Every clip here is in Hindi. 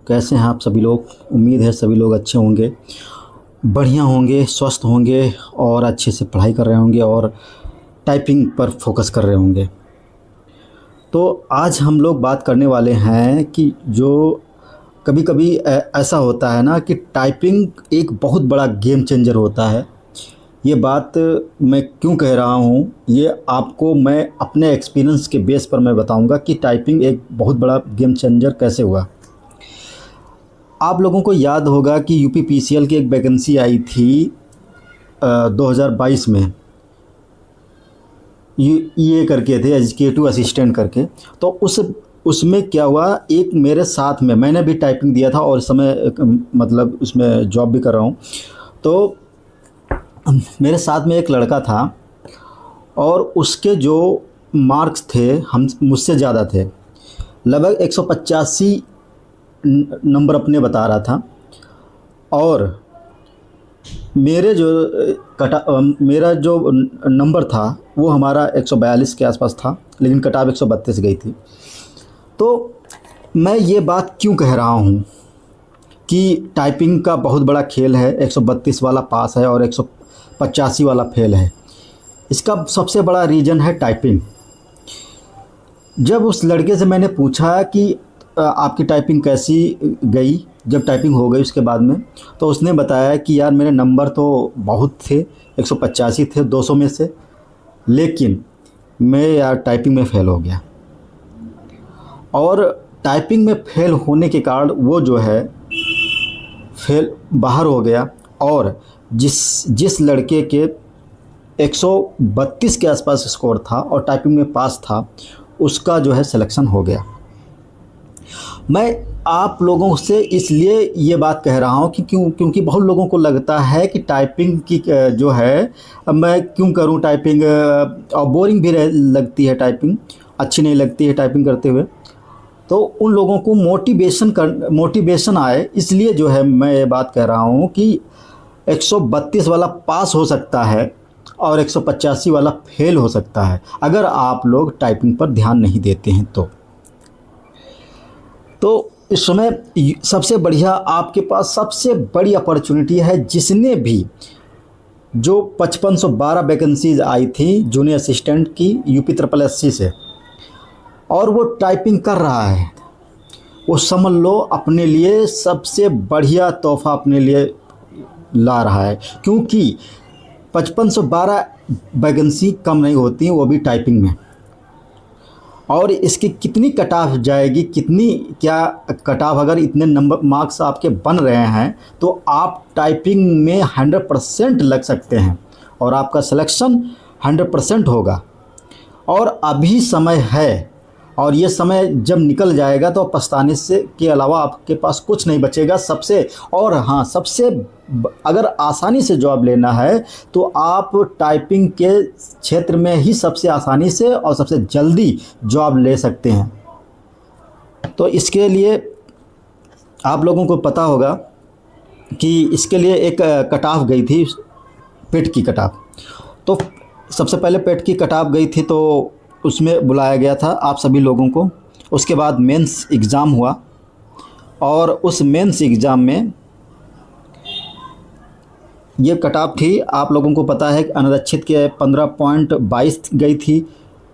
कैसे हैं आप सभी लोग। उम्मीद है सभी लोग अच्छे होंगे, बढ़िया होंगे, स्वस्थ होंगे और अच्छे से पढ़ाई कर रहे होंगे और टाइपिंग पर फोकस कर रहे होंगे। तो आज हम लोग बात करने वाले हैं कि जो कभी कभी ऐसा होता है ना कि टाइपिंग एक बहुत बड़ा गेम चेंजर होता है। ये बात मैं क्यों कह रहा हूँ, ये आपको मैं अपने एक्सपीरियंस के बेस पर मैं बताऊंगा कि टाइपिंग एक बहुत बड़ा गेम चेंजर कैसे हुआ। आप लोगों को याद होगा कि यूपीपीसीएल की एक वैकेंसी आई थी 2022 में, ये करके थे एग्जीक्यूटिव असिस्टेंट करके। तो उसमें क्या हुआ, एक मेरे साथ में, मैंने भी टाइपिंग दिया था और इस समय मतलब उसमें जॉब भी कर रहा हूँ। तो मेरे साथ में एक लड़का था और उसके जो मार्क्स थे हम मुझसे ज़्यादा थे, लगभग 185 नंबर अपने बता रहा था। और मेरा जो नंबर था वो हमारा 142 के आसपास था, लेकिन कटाव 132 गई थी। तो मैं ये बात क्यों कह रहा हूँ कि टाइपिंग का बहुत बड़ा खेल है। 132 वाला पास है और 185 वाला फेल है। इसका सबसे बड़ा रीज़न है टाइपिंग। जब उस लड़के से मैंने पूछा कि आपकी टाइपिंग कैसी गई, जब टाइपिंग हो गई उसके बाद में, तो उसने बताया कि यार मेरे नंबर तो बहुत थे, 185 थे 200 में से, लेकिन मैं यार टाइपिंग में फ़ेल हो गया। और टाइपिंग में फ़ेल होने के कारण वो जो है फेल बाहर हो गया। और जिस लड़के के 132 के आसपास स्कोर था और टाइपिंग में पास था, उसका जो है सिलेक्शन हो गया। मैं आप लोगों से इसलिए ये बात कह रहा हूँ कि क्योंकि बहुत लोगों को लगता है कि टाइपिंग की जो है, अब मैं क्यों करूँ टाइपिंग, और बोरिंग भी लगती है, टाइपिंग अच्छी नहीं लगती है टाइपिंग करते हुए। तो उन लोगों को मोटिवेशन आए, इसलिए जो है मैं ये बात कह रहा हूँ कि 132 वाला पास हो सकता है और 185 वाला फेल हो सकता है, अगर आप लोग टाइपिंग पर ध्यान नहीं देते हैं। तो इस समय सबसे बढ़िया आपके पास सबसे बड़ी अपॉर्चुनिटी है। जिसने भी जो 5512 वैकेंसीज आई थी जूनियर असिस्टेंट की यूपी ट्रिपल एससी से, और वो टाइपिंग कर रहा है, वो समझ लो अपने लिए सबसे बढ़िया तोहफा अपने लिए ला रहा है। क्योंकि 5512 वैकेंसी कम नहीं होती, वो भी टाइपिंग में। और इसकी कितनी कट ऑफ जाएगी, कितनी क्या कट ऑफ, अगर इतने नंबर मार्क्स आपके बन रहे हैं तो आप टाइपिंग में 100% लग सकते हैं और आपका सिलेक्शन 100% होगा। और अभी समय है, और ये समय जब निकल जाएगा तो पछताने से के अलावा आपके पास कुछ नहीं बचेगा। सबसे अगर आसानी से जॉब लेना है तो आप टाइपिंग के क्षेत्र में ही सबसे आसानी से और सबसे जल्दी जॉब ले सकते हैं। तो इसके लिए आप लोगों को पता होगा कि इसके लिए एक कट ऑफ गई थी, पेट की कट ऑफ। तो सबसे पहले पेट की कट ऑफ गई थी, तो उसमें बुलाया गया था आप सभी लोगों को। उसके बाद मेंस एग्ज़ाम हुआ और उस मेंस एग्ज़ाम में ये कट ऑफ थी, आप लोगों को पता है कि अनारक्षित के 15.22 गई थी,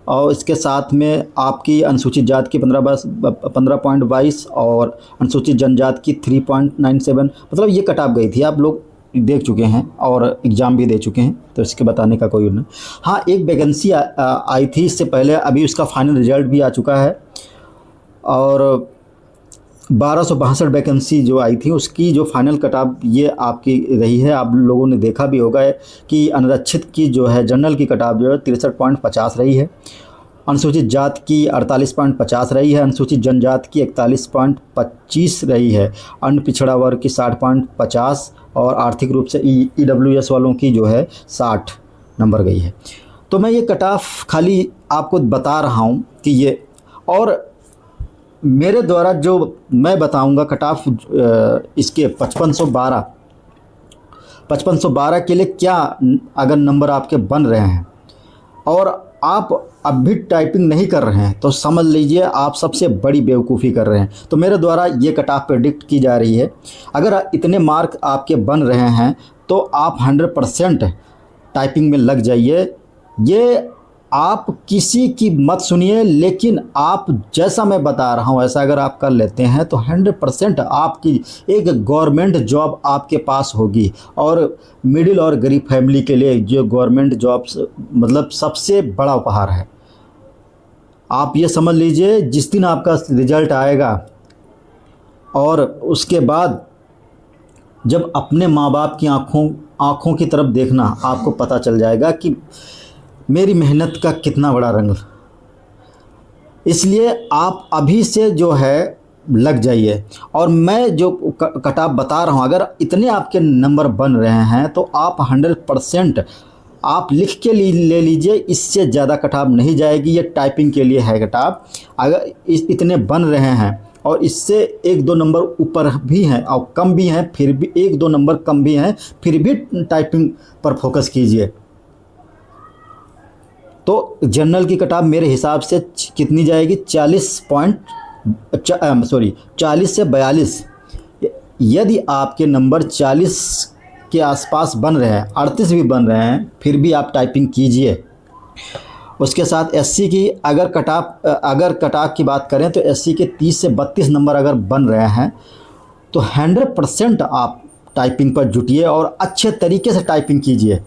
और इसके साथ में आपकी अनुसूचित जाति की 15.22 और अनुसूचित जनजाति की 3.97, मतलब ये कट ऑफ गई थी। आप लोग देख चुके हैं और एग्ज़ाम भी दे चुके हैं, तो इसके बताने का कोई नहीं। हाँ, एक वैकेंसी आई थी इससे पहले, अभी उसका फाइनल रिजल्ट भी आ चुका है। और 1262 वैकेंसी जो आई थी उसकी जो फाइनल कट ऑफ ये आपकी रही है। आप लोगों ने देखा भी होगा कि अनारक्षित की जो है जनरल की कट ऑफ जो है 63.50 रही है, अनुसूचित जाति की 48.50 रही है, अनुसूचित जनजाति की 41.25 रही है, अन्य पिछड़ा वर्ग की 60.50 और आर्थिक रूप से ईडब्ल्यूएस वालों की जो है 60 नंबर गई है। तो मैं ये कट ऑफ खाली आपको बता रहा हूँ कि ये, और मेरे द्वारा जो मैं बताऊंगा कट ऑफ इसके 5512 के लिए क्या अगर नंबर आपके बन रहे हैं, और आप अब भी टाइपिंग नहीं कर रहे हैं तो समझ लीजिए आप सबसे बड़ी बेवकूफ़ी कर रहे हैं। तो मेरे द्वारा ये कट ऑफ प्रेडिक्ट की जा रही है, अगर इतने मार्क आपके बन रहे हैं तो आप 100% टाइपिंग में लग जाइए। ये आप किसी की मत सुनिए, लेकिन आप जैसा मैं बता रहा हूँ ऐसा अगर आप कर लेते हैं तो 100% आपकी एक गवर्नमेंट जॉब आपके पास होगी। और मिडिल और गरीब फैमिली के लिए जो गवर्नमेंट जॉब्स मतलब सबसे बड़ा उपहार है। आप ये समझ लीजिए जिस दिन आपका रिजल्ट आएगा और उसके बाद जब अपने माँ बाप की आँखों की तरफ देखना, आपको पता चल जाएगा कि मेरी मेहनत का कितना बड़ा रंग। इसलिए आप अभी से जो है लग जाइए। और मैं जो कट ऑफ बता रहा हूँ, अगर इतने आपके नंबर बन रहे हैं तो आप 100% आप लिख के ले लीजिए, इससे ज़्यादा कट ऑफ नहीं जाएगी। ये टाइपिंग के लिए है कट ऑफ। अगर इतने बन रहे हैं और इससे 1-2 नंबर ऊपर भी हैं और कम भी हैं, फिर भी 1-2 नंबर कम भी हैं, फिर भी टाइपिंग पर फोकस कीजिए। तो जनरल की कट ऑफ मेरे हिसाब से कितनी जाएगी? 40 से 42। यदि आपके नंबर 40 के आसपास बन रहे हैं, 38 भी बन रहे हैं, फिर भी आप टाइपिंग कीजिए। उसके साथ एससी की अगर कट ऑफ की बात करें तो एससी के 30 से 32 नंबर अगर बन रहे हैं तो 100% आप टाइपिंग पर जुटिए और अच्छे तरीके से टाइपिंग कीजिए।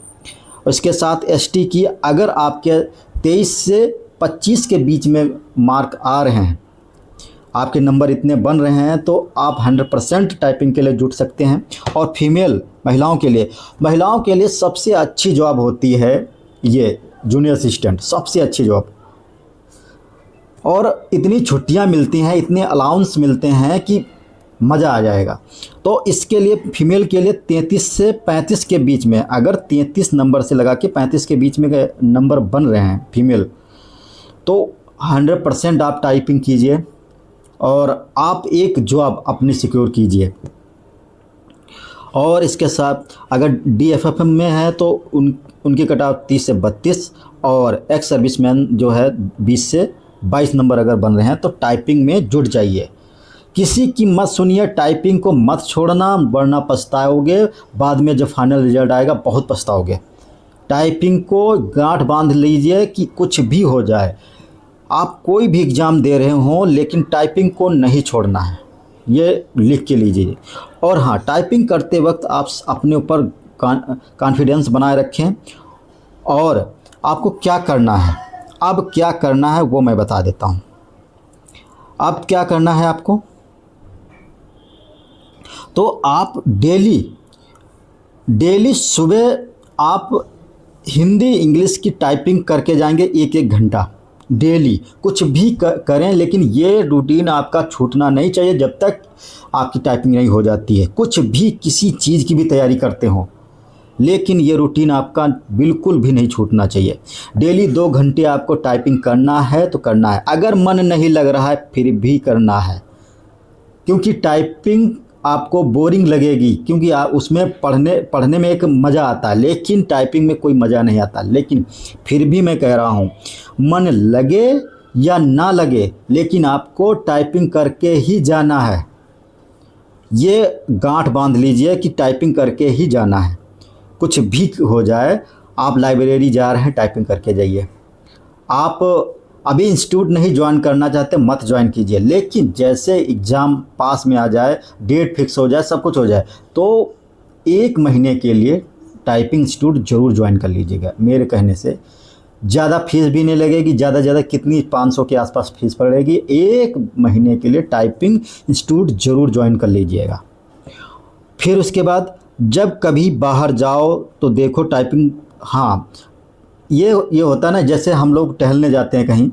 उसके साथ एसटी की अगर आपके 23 से 25 के बीच में मार्क आ रहे हैं, आपके नंबर इतने बन रहे हैं, तो आप 100% टाइपिंग के लिए जुट सकते हैं। और फीमेल महिलाओं के लिए सबसे अच्छी जॉब होती है ये जूनियर असिस्टेंट, सबसे अच्छी जॉब। और इतनी छुट्टियां मिलती हैं, इतने अलाउंस मिलते हैं कि मज़ा आ जाएगा। तो इसके लिए फीमेल के लिए 33 से 35 के बीच में, अगर 33 नंबर से लगा के 35 के बीच में नंबर बन रहे हैं फीमेल, तो 100% आप टाइपिंग कीजिए और आप एक जॉब अपनी सिक्योर कीजिए। और इसके साथ अगर DFFM में है तो उनकी कट ऑफ 30 से 32 और एक्स सर्विसमैन जो है 20 से 22 नंबर अगर बन रहे हैं तो टाइपिंग में जुट जाइए। किसी की मत सुनिए, टाइपिंग को मत छोड़ना, वरना पछताओगे। बाद में जब फाइनल रिजल्ट आएगा बहुत पछताओगे। टाइपिंग को गांठ बांध लीजिए कि कुछ भी हो जाए, आप कोई भी एग्ज़ाम दे रहे हों, लेकिन टाइपिंग को नहीं छोड़ना है, ये लिख के लीजिए। और हाँ, टाइपिंग करते वक्त आप अपने ऊपर कॉन्फिडेंस बनाए रखें। और आपको क्या करना है, अब क्या करना है वो मैं बता देता हूँ। अब क्या करना है आपको, तो आप डेली सुबह आप हिंदी इंग्लिश की टाइपिंग करके जाएंगे 1-1 घंटा डेली। कुछ भी करें, लेकिन ये रूटीन आपका छूटना नहीं चाहिए जब तक आपकी टाइपिंग नहीं हो जाती है। कुछ भी किसी चीज़ की भी तैयारी करते हो, लेकिन ये रूटीन आपका बिल्कुल भी नहीं छूटना चाहिए। डेली 2 घंटे आपको टाइपिंग करना है तो करना है। अगर मन नहीं लग रहा है फिर भी करना है, क्योंकि टाइपिंग आपको बोरिंग लगेगी, क्योंकि उसमें पढ़ने में एक मज़ा आता है, लेकिन टाइपिंग में कोई मज़ा नहीं आता। लेकिन फिर भी मैं कह रहा हूँ, मन लगे या ना लगे, लेकिन आपको टाइपिंग करके ही जाना है। ये गांठ बांध लीजिए कि टाइपिंग करके ही जाना है। कुछ भी हो जाए, आप लाइब्रेरी जा रहे हैं, टाइपिंग करके जाइए। आप अभी इंस्टीट्यूट नहीं ज्वाइन करना चाहते, मत ज्वाइन कीजिए, लेकिन जैसे एग्ज़ाम पास में आ जाए, डेट फिक्स हो जाए, सब कुछ हो जाए, तो 1 महीने के लिए टाइपिंग इंस्टीट्यूट ज़रूर ज्वाइन कर लीजिएगा। मेरे कहने से ज़्यादा फीस भी नहीं लगेगी, ज़्यादा कितनी 500 के आसपास फीस पड़ेगी। 1 महीने के लिए टाइपिंग इंस्टीट्यूट ज़रूर ज्वाइन कर लीजिएगा। फिर उसके बाद जब कभी बाहर जाओ तो देखो टाइपिंग, हाँ ये होता है ना, जैसे हम लोग टहलने जाते हैं कहीं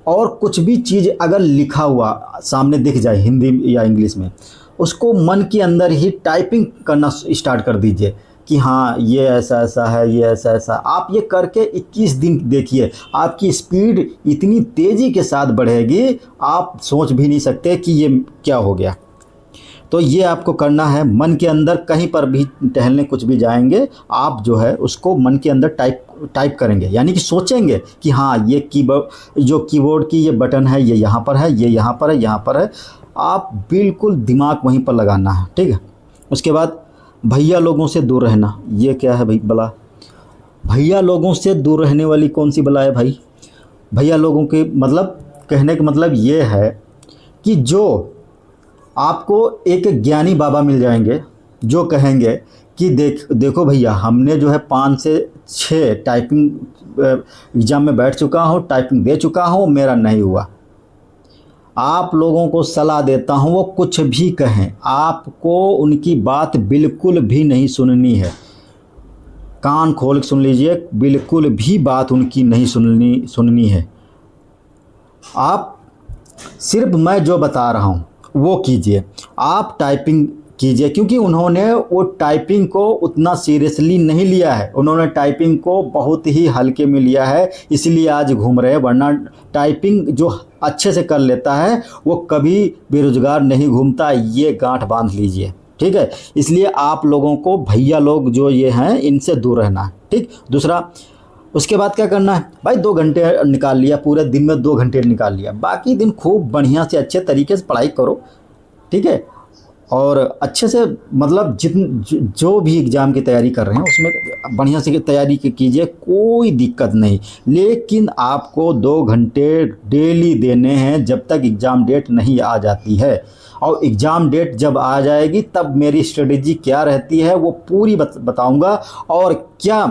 और कुछ भी चीज़ अगर लिखा हुआ सामने दिख जाए हिंदी या इंग्लिश में, उसको मन के अंदर ही टाइपिंग करना स्टार्ट कर दीजिए कि हाँ ये ऐसा ऐसा है, ये ऐसा ऐसा। आप ये करके 21 दिन देखिए, आपकी स्पीड इतनी तेज़ी के साथ बढ़ेगी, आप सोच भी नहीं सकते कि ये क्या हो गया। तो ये आपको करना है मन के अंदर, कहीं पर भी टहलने कुछ भी जाएंगे आप जो है उसको मन के अंदर टाइप करेंगे, यानी कि सोचेंगे कि हाँ ये जो कीबोर्ड की ये बटन है ये यहाँ पर है, ये यहाँ पर है, यहाँ पर है। आप बिल्कुल दिमाग वहीं पर लगाना है, ठीक है। उसके बाद भैया लोगों से दूर रहना। ये क्या है भाई बला? भैया लोगों से दूर रहने वाली कौन सी बला है भाई? भैया लोगों के मतलब, कहने का मतलब ये है कि जो आपको एक ज्ञानी बाबा मिल जाएंगे जो कहेंगे कि देखो भैया, हमने जो है 5 से 6 टाइपिंग एग्ज़ाम में बैठ चुका हूँ, टाइपिंग दे चुका हूँ, मेरा नहीं हुआ। आप लोगों को सलाह देता हूँ, वो कुछ भी कहें आपको उनकी बात बिल्कुल भी नहीं सुननी है। कान खोल के सुन लीजिए, बिल्कुल भी बात उनकी नहीं सुननी है। आप सिर्फ मैं जो बता रहा हूँ वो कीजिए, आप टाइपिंग कीजिए, क्योंकि उन्होंने वो टाइपिंग को उतना सीरियसली नहीं लिया है, उन्होंने टाइपिंग को बहुत ही हल्के में लिया है, इसलिए आज घूम रहे हैं। वरना टाइपिंग जो अच्छे से कर लेता है वो कभी बेरोजगार नहीं घूमता, ये गांठ बांध लीजिए, ठीक है। इसलिए आप लोगों को भैया लोग जो ये हैं इनसे दूर रहना है, ठीक। दूसरा, उसके बाद क्या करना है भाई? 2 घंटे निकाल लिया, पूरे दिन में 2 घंटे निकाल लिया, बाकी दिन खूब बढ़िया से अच्छे तरीके से पढ़ाई करो, ठीक है। और अच्छे से मतलब जो भी एग्ज़ाम की तैयारी कर रहे हैं उसमें बढ़िया से तैयारी कीजिए, कोई दिक्कत नहीं। लेकिन आपको 2 घंटे डेली देने हैं जब तक एग्ज़ाम डेट नहीं आ जाती है। और एग्ज़ाम डेट जब आ जाएगी तब मेरी स्ट्रेटेजी क्या रहती है वो पूरी बताऊंगा, और क्या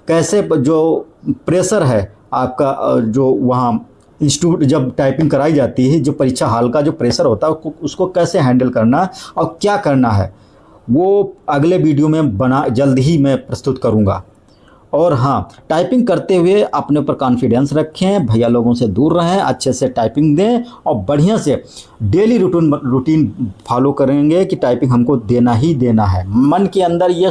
कैसे जो प्रेशर है आपका, जो वहाँ इंस्टीट्यूट जब टाइपिंग कराई जाती है, जो परीक्षा हाल का जो प्रेशर होता है उसको कैसे हैंडल करना और क्या करना है, वो अगले वीडियो में जल्द ही मैं प्रस्तुत करूँगा। और हाँ, टाइपिंग करते हुए अपने ऊपर कॉन्फिडेंस रखें, भैया लोगों से दूर रहें, अच्छे से टाइपिंग दें और बढ़िया से डेली रूटीन फॉलो करेंगे कि टाइपिंग हमको देना ही देना है। मन के अंदर ये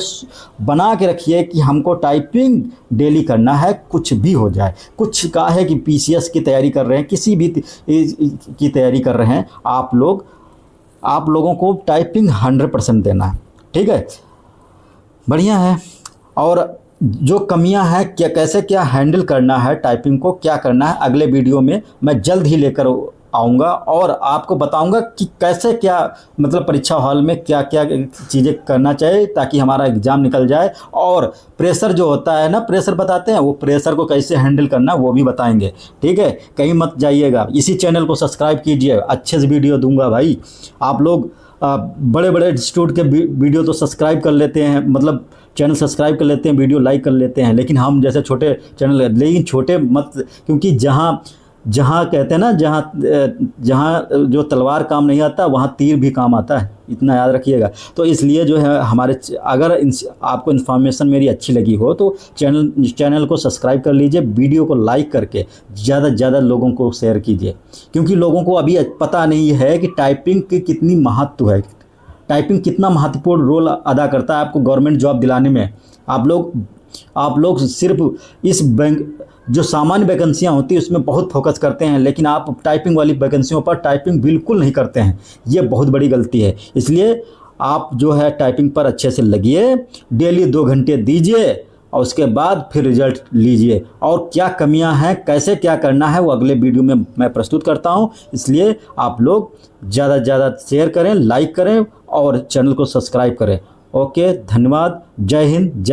बना के रखिए कि हमको टाइपिंग डेली करना है, कुछ भी हो जाए। कुछ का है कि PCS की तैयारी कर रहे हैं, किसी भी की तैयारी कर रहे हैं, आप लोगों को टाइपिंग 100% देना है, ठीक है। बढ़िया है। और जो कमियां हैं, कैसे क्या हैंडल करना है टाइपिंग को, क्या करना है, अगले वीडियो में मैं जल्द ही लेकर आऊँगा और आपको बताऊंगा कि कैसे क्या मतलब परीक्षा हॉल में क्या क्या चीज़ें करना चाहिए ताकि हमारा एग्ज़ाम निकल जाए। और प्रेशर जो होता है ना, प्रेशर बताते हैं, वो प्रेशर को कैसे हैंडल करना वो भी बताएंगे, ठीक है। कहीं मत जाइएगा, इसी चैनल को सब्सक्राइब कीजिए, अच्छे से वीडियो दूंगा भाई। आप लोग बड़े बड़े इंस्टीट्यूट के वीडियो तो सब्सक्राइब कर लेते हैं, मतलब चैनल सब्सक्राइब कर लेते हैं, वीडियो लाइक कर लेते हैं, लेकिन हम जैसे छोटे चैनल, लेकिन छोटे मत, क्योंकि जहाँ कहते हैं ना, जहाँ जो तलवार काम नहीं आता वहाँ तीर भी काम आता है, इतना याद रखिएगा। तो इसलिए जो है हमारे, अगर आपको इन्फॉर्मेशन मेरी अच्छी लगी हो तो चैनल को सब्सक्राइब कर लीजिए, वीडियो को लाइक करके ज़्यादा से ज़्यादा लोगों को शेयर कीजिए, क्योंकि लोगों को अभी पता नहीं है कि टाइपिंग की कितनी महत्व है, टाइपिंग कितना महत्वपूर्ण रोल अदा करता है आपको गवर्नमेंट जॉब दिलाने में। आप लोग सिर्फ इस बैंक जो सामान्य वैकेंसियां होती है उसमें बहुत फोकस करते हैं, लेकिन आप टाइपिंग वाली वैकेंसियों पर टाइपिंग बिल्कुल नहीं करते हैं, ये बहुत बड़ी गलती है। इसलिए आप जो है टाइपिंग पर अच्छे से लगिए, डेली 2 घंटे दीजिए और उसके बाद फिर रिजल्ट लीजिए। और क्या कमियां हैं, कैसे क्या करना है, वो अगले वीडियो में मैं प्रस्तुत करता हूं। इसलिए आप लोग ज़्यादा से ज़्यादा शेयर करें, लाइक करें और चैनल को सब्सक्राइब करें। ओके, धन्यवाद। जय हिंद।